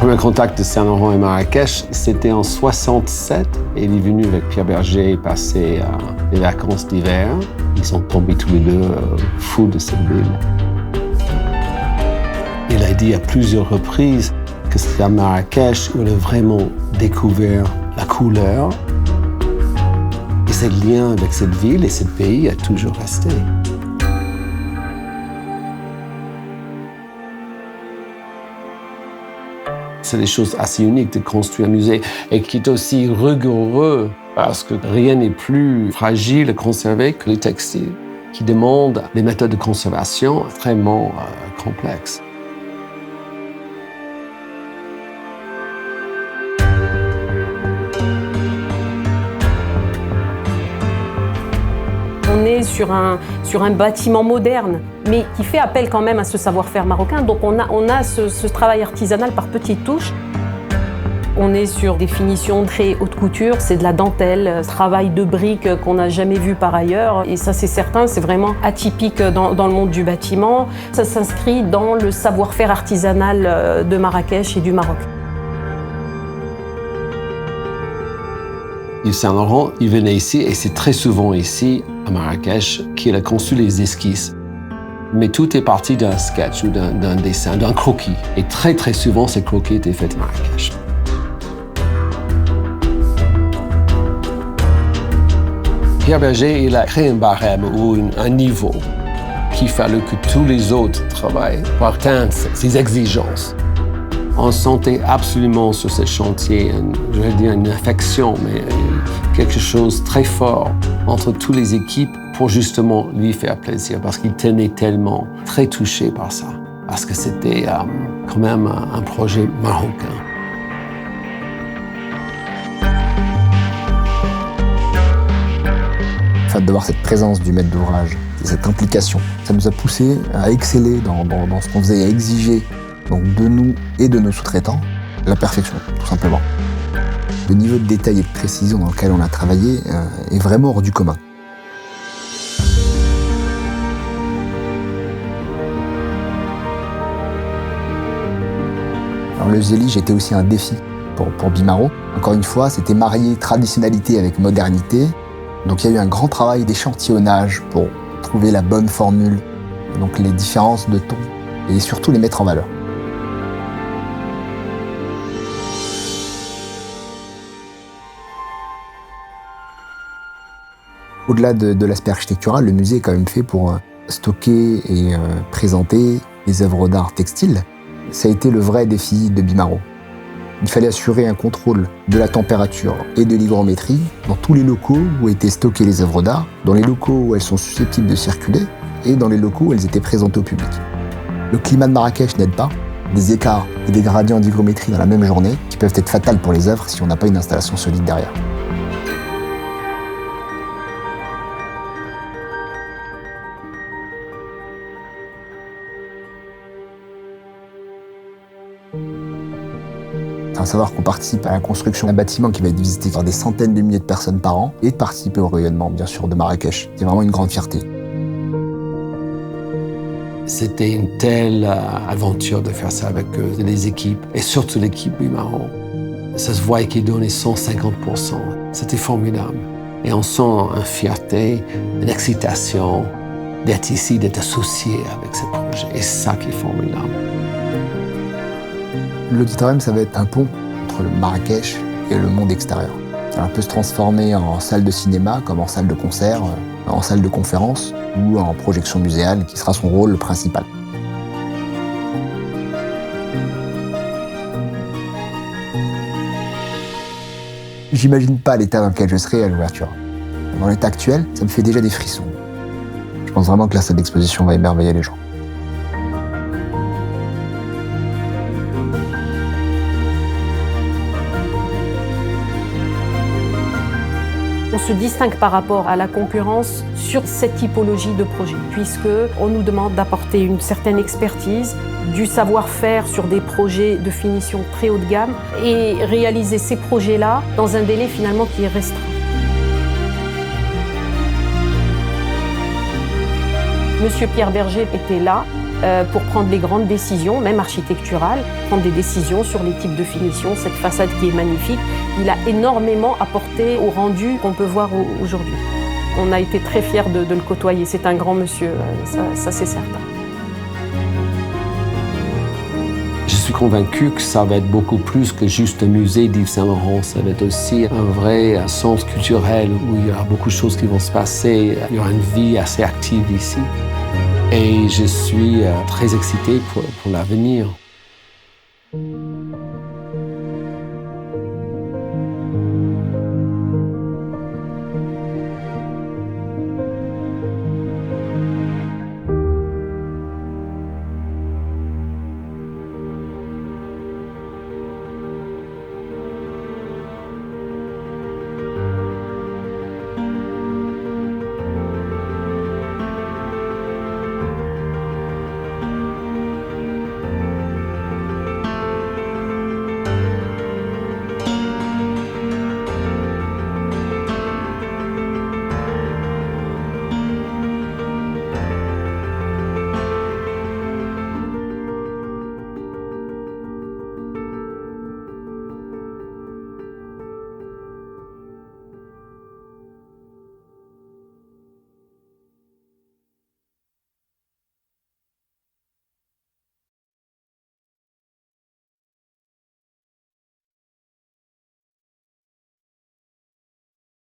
premier contact de Saint-Laurent et Marrakech, c'était en 67. Et il est venu avec Pierre Berger passer des vacances d'hiver. Ils sont tombés tous les deux fous de cette ville. Il a dit à plusieurs reprises que c'était à Marrakech où il a vraiment découvert la couleur. Et ce lien avec cette ville et ce pays a toujours resté. C'est des choses assez uniques de construire un musée et qui est aussi rigoureux parce que rien n'est plus fragile à conserver que les textiles, qui demandent des méthodes de conservation extrêmement complexes. On est sur un bâtiment moderne, mais qui fait appel quand même à ce savoir-faire marocain. Donc on a ce travail artisanal par petites touches. On est sur des finitions très haute couture, c'est de la dentelle, travail de briques qu'on n'a jamais vu par ailleurs. Et ça, c'est certain, c'est vraiment atypique dans le monde du bâtiment. Ça s'inscrit dans le savoir-faire artisanal de Marrakech et du Maroc. Yves Saint Laurent, il venait ici, et c'est très souvent ici, à Marrakech, qu'il a conçu les esquisses. Mais tout est parti d'un sketch ou d'un dessin, d'un croquis. Et très très souvent, ces croquis étaient faits à Marrakech. Pierre Berger, il a créé un barème ou un niveau qu'il fallait que tous les autres travaillent pour atteindre ces exigences. On sentait absolument sur ce chantier, je vais dire une affection, mais quelque chose de très fort entre toutes les équipes pour justement lui faire plaisir, parce qu'il tenait tellement, très touché par ça, parce que c'était quand même un projet marocain. Le fait d'avoir cette présence du maître d'ouvrage, cette implication, ça nous a poussé à exceller dans ce qu'on faisait, à exiger donc de nous et de nos sous-traitants la perfection, tout simplement. Le niveau de détail et de précision dans lequel on a travaillé est vraiment hors du commun. Alors, le zélige était aussi un défi pour Bimaro. Encore une fois, c'était marier traditionnalité avec modernité. Donc il y a eu un grand travail d'échantillonnage pour trouver la bonne formule, donc les différences de ton, et surtout les mettre en valeur. Au-delà de l'aspect architectural, le musée est quand même fait pour stocker et présenter les œuvres d'art textiles. Ça a été le vrai défi de Bimaro. Il fallait assurer un contrôle de la température et de l'hygrométrie dans tous les locaux où étaient stockées les œuvres d'art, dans les locaux où elles sont susceptibles de circuler et dans les locaux où elles étaient présentées au public. Le climat de Marrakech n'aide pas. Des écarts et des gradients d'hygrométrie dans la même journée qui peuvent être fatals pour les œuvres si on n'a pas une installation solide derrière. Il faut savoir qu'on participe à la construction d'un bâtiment qui va être visité par des centaines de milliers de personnes par an et de participer au rayonnement, bien sûr, de Marrakech. C'est vraiment une grande fierté. C'était une telle aventure de faire ça avec les équipes, et surtout l'équipe Bimaro. Ça se voyait qu'ils donnaient 150%. C'était formidable. Et on sent une fierté, une excitation d'être ici, d'être associé avec ce projet. Et c'est ça qui est formidable. L'auditorium, ça va être un pont entre le Marrakech et le monde extérieur. Alors, elle peut se transformer en salle de cinéma, comme en salle de concert, en salle de conférence ou en projection muséale, qui sera son rôle principal. J'imagine pas l'état dans lequel je serai à l'ouverture. Dans l'état actuel, ça me fait déjà des frissons. Je pense vraiment que la salle d'exposition va émerveiller les gens. On se distingue par rapport à la concurrence sur cette typologie de projet, puisqu'on nous demande d'apporter une certaine expertise, du savoir-faire sur des projets de finition très haut de gamme et réaliser ces projets-là dans un délai finalement qui est restreint. Monsieur Pierre Berger était là pour prendre les grandes décisions, même architecturales, prendre des décisions sur les types de finition. Cette façade qui est magnifique, il a énormément apporté au rendu qu'on peut voir aujourd'hui. On a été très fiers de le côtoyer. C'est un grand monsieur, ça c'est certain. Je suis convaincu que ça va être beaucoup plus que juste un musée d'Yves Saint-Laurent. Ça va être aussi un vrai centre culturel où il y aura beaucoup de choses qui vont se passer. Il y aura une vie assez active ici. Et je suis très excité pour l'avenir.